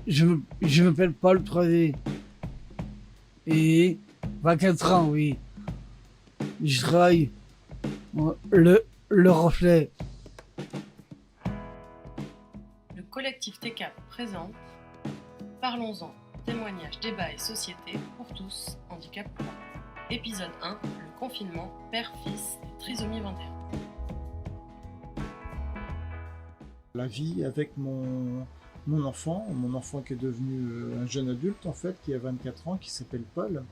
Je m'appelle Paul 3D. Et 24 ans, oui. Je travaille le reflet. Le collectif TECAP présente Parlons-en, témoignages, débats et société pour tous, handicap ou pas. Épisode 1, le confinement, père-fils et trisomie 21. La vie avec mon enfant qui est devenu un jeune adulte en fait, qui a 24 ans, qui s'appelle Paul,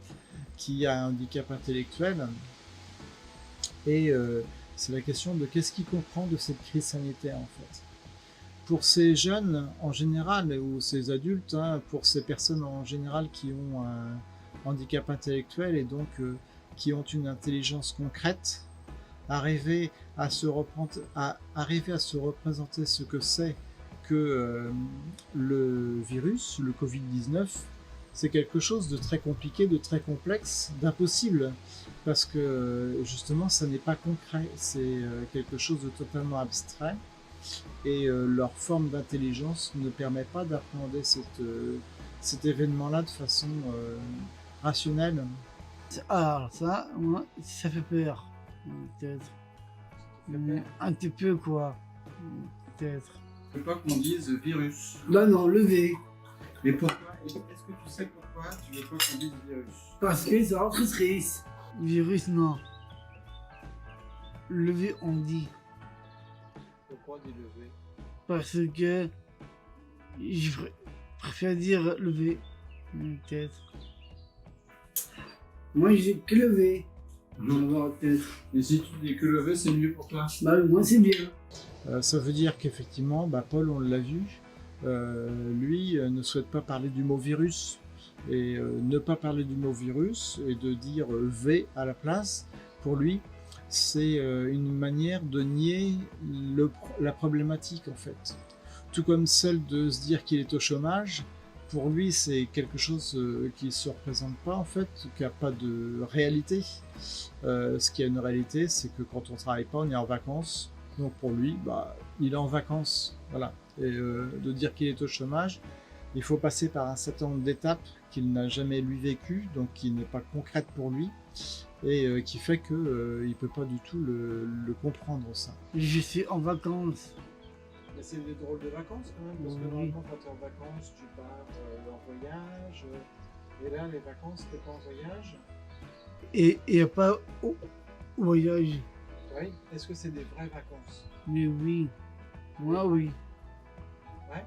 qui a un handicap intellectuel. Et c'est la question de qu'est-ce qu'il comprend de cette crise sanitaire en fait. Pour ces jeunes en général, ou ces adultes, pour ces personnes en général qui ont un handicap intellectuel et donc qui ont une intelligence concrète, arriver à se représenter ce que c'est que le virus, le Covid-19, c'est quelque chose de très compliqué, de très complexe, d'impossible, parce que justement ça n'est pas concret, c'est quelque chose de totalement abstrait, et leur forme d'intelligence ne permet pas d'appréhender cet événement-là de façon rationnelle. Alors ça, moi, ça fait peur. Peut-être. Un petit peu quoi. Peut-être. Je veux pas qu'on dise virus. Non, le V. Mais pourquoi? Est-ce que tu sais pourquoi tu veux pas qu'on dise virus? Parce que c'est trop triste. Virus, non. Le V, on dit. Pourquoi dire le V? Parce que je préfère dire le V. Peut-être. Moi, j'ai que le V. Peut-être. Et si tu dis que le V, c'est mieux pour toi? Bah, moi, c'est bien. Ça veut dire qu'effectivement, Paul, on l'a vu, lui ne souhaite pas parler du mot virus. Et ne pas parler du mot virus et de dire V à la place, pour lui, c'est une manière de nier la problématique en fait. Tout comme celle de se dire qu'il est au chômage, pour lui c'est quelque chose qui ne se représente pas en fait, qui n'a pas de réalité. Ce qui a une réalité, c'est que quand on ne travaille pas, on est en vacances. Donc pour lui, il est en vacances. Voilà. Et de dire qu'il est au chômage, il faut passer par un certain nombre d'étapes qu'il n'a jamais lui vécu, donc qui n'est pas concrète pour lui, et qui fait qu'il ne peut pas du tout le comprendre ça. Je suis en vacances. Mais c'est des drôles de vacances quand même, parce que Oui. normalement quand tu es en vacances, tu pars en voyage, et là les vacances, tu n'es pas en voyage. Et il n'y a pas au voyage. Oui. Est-ce que c'est des vraies vacances? Mais oui. Moi, oui. Ouais.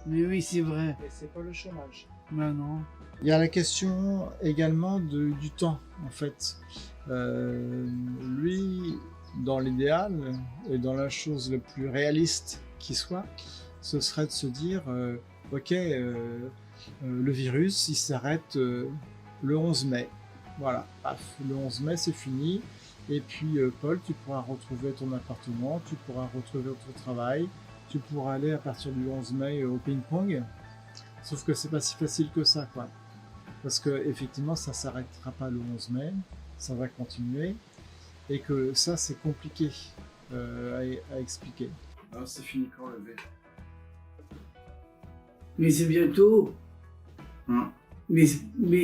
Mais oui, c'est vrai. Et c'est pas le chômage. Mais non. Il y a la question également du temps, en fait. Lui, dans l'idéal, et dans la chose la plus réaliste qui soit, ce serait de se dire, ok, le virus, il s'arrête le 11 mai. Voilà, paf, le 11 mai, c'est fini. Et puis, Paul, tu pourras retrouver ton appartement, tu pourras retrouver ton travail, tu pourras aller à partir du 11 mai au ping-pong. Sauf que c'est pas si facile que ça, quoi. Parce que effectivement, ça s'arrêtera pas le 11 mai, ça va continuer, et que ça, c'est compliqué à expliquer. Alors c'est fini quand le V? Mais c'est bientôt. Hein? Mais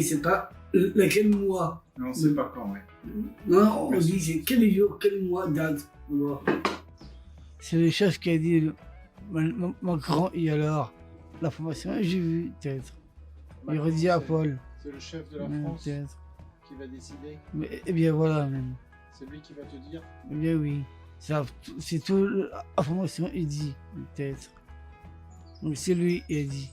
c'est pas lequel mois. Mais on sait pas quand, ouais. Non, on dit c'est quel jour, quel mois, date. Voilà. C'est le chef qui a dit Macron et alors la formation, j'ai vu peut-être. Il aurait dit à Paul. C'est le chef de la France Peut-être. qui va décider. Mais, eh bien voilà même. C'est lui qui va te dire. Eh bien oui. C'est tout la formation, il dit peut-être. Donc c'est lui, il a dit.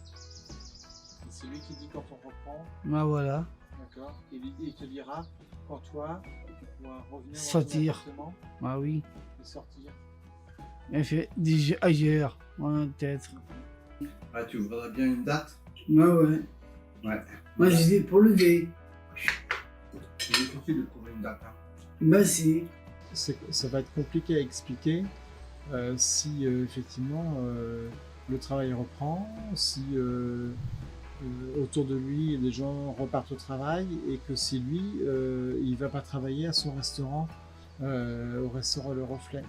C'est lui qui dit quand on reprend. Bah voilà. D'accord. Il te dira quand toi, tu pourras revenir dans ton Sortir. appartement Bah oui. et sortir. Il fait des jeux ailleurs. Voilà peut-être. Ah, tu voudrais bien une date? Bah ouais. Ouais. Moi je dis pour le V. C'est difficile de trouver une date. Hein. Bah si. Ça va être compliqué à expliquer si effectivement le travail reprend, si autour de lui les gens repartent au travail et que si lui il va pas travailler à son restaurant, au restaurant Le Reflet.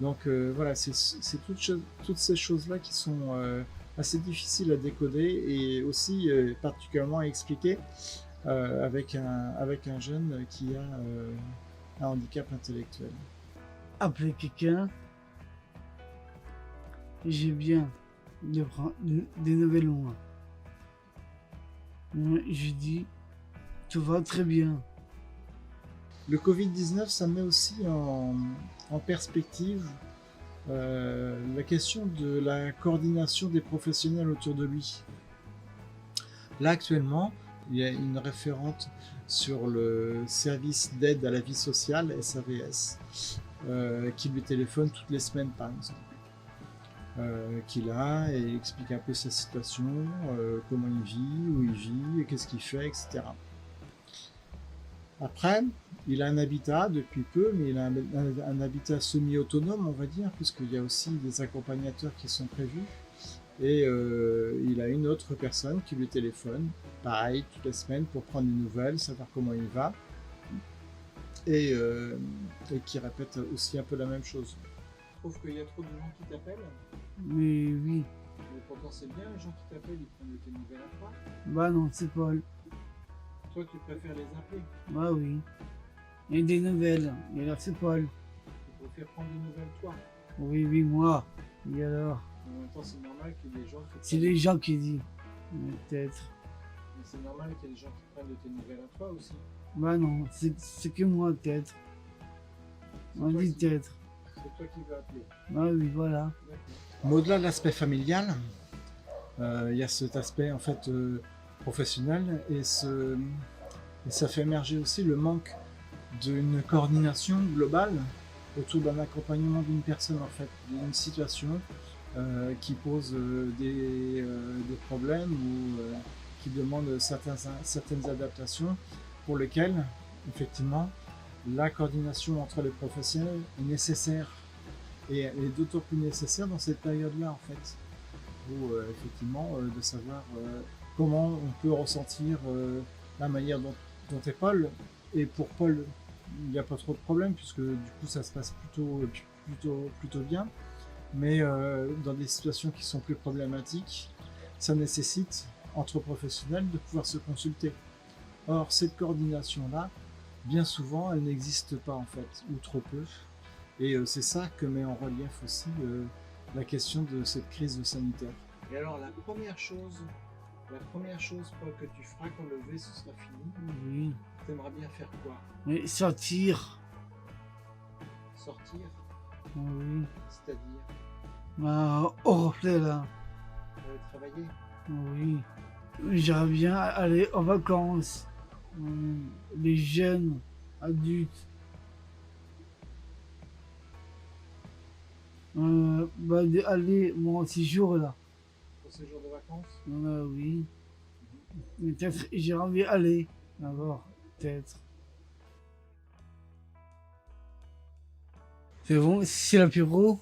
Donc voilà, c'est toutes ces choses-là qui sont assez difficile à décoder et aussi particulièrement à expliquer avec un jeune qui a un handicap intellectuel. Appeler quelqu'un, j'ai bien de prendre des nouvelles loin. Moi, je dis, tout va très bien. Le Covid-19, ça met aussi en perspective la question de la coordination des professionnels autour de lui. Là, actuellement, il y a une référente sur le service d'aide à la vie sociale, SAVS, qui lui téléphone toutes les semaines, par exemple. Qu'il a et explique un peu sa situation, comment il vit, où il vit, et qu'est-ce qu'il fait, etc. Après, il a un habitat depuis peu, mais il a un habitat semi-autonome, on va dire, puisqu'il y a aussi des accompagnateurs qui sont prévus. Et il a une autre personne qui lui téléphone, pareil, toutes les semaines pour prendre des nouvelles, savoir comment il va, et qui répète aussi un peu la même chose. Tu trouves qu'il y a trop de gens qui t'appellent? Mais oui, Mais pourtant c'est bien, les gens qui t'appellent, ils prennent de tes nouvelles à toi. bah non, c'est Paul. Toi, tu préfères les appeler. Bah oui. Il y a des nouvelles, et alors c'est Paul. Tu préfères prendre des nouvelles toi. Oui, oui, moi. Et alors? En même temps, c'est normal qu'il y ait des gens qui C'est les gens qui disent. Peut-être. Mais c'est normal qu'il y ait des gens qui prennent de tes nouvelles à toi aussi. Bah non, c'est que moi, peut-être. On toi dit qui- peut-être. C'est toi qui veux appeler. Bah oui, voilà. D'accord. Mais au-delà de l'aspect familial, il y a cet aspect en fait professionnel et ça fait émerger aussi le manque d'une coordination globale autour d'un accompagnement d'une personne en fait, d'une situation qui pose des problèmes ou qui demande certaines adaptations pour lesquelles effectivement la coordination entre les professionnels est nécessaire et elle est d'autant plus nécessaire dans cette période-là en fait où effectivement de savoir comment on peut ressentir la manière dont est Paul. Et pour Paul, il n'y a pas trop de problème puisque du coup ça se passe plutôt bien. Mais dans des situations qui sont plus problématiques, ça nécessite entre professionnels de pouvoir se consulter. Or cette coordination-là, bien souvent, elle n'existe pas en fait, ou trop peu. Et c'est ça que met en relief aussi la question de cette crise sanitaire. Et alors, la première chose, Paul, que tu feras quand le V ce sera fini, Oui. t'aimerais bien faire quoi? Mais sortir. Sortir? Oui. C'est-à-dire Bah, au reflet là. aller travailler? Oui. J'aimerais bien aller en vacances. Les jeunes, adultes. Bah, aller, moi, ces jours-là. Pour ces jours de vacances? Oui. Peut-être, j'aimerais bien aller. D'abord, peut-être. C'est bon, c'est l'apéro.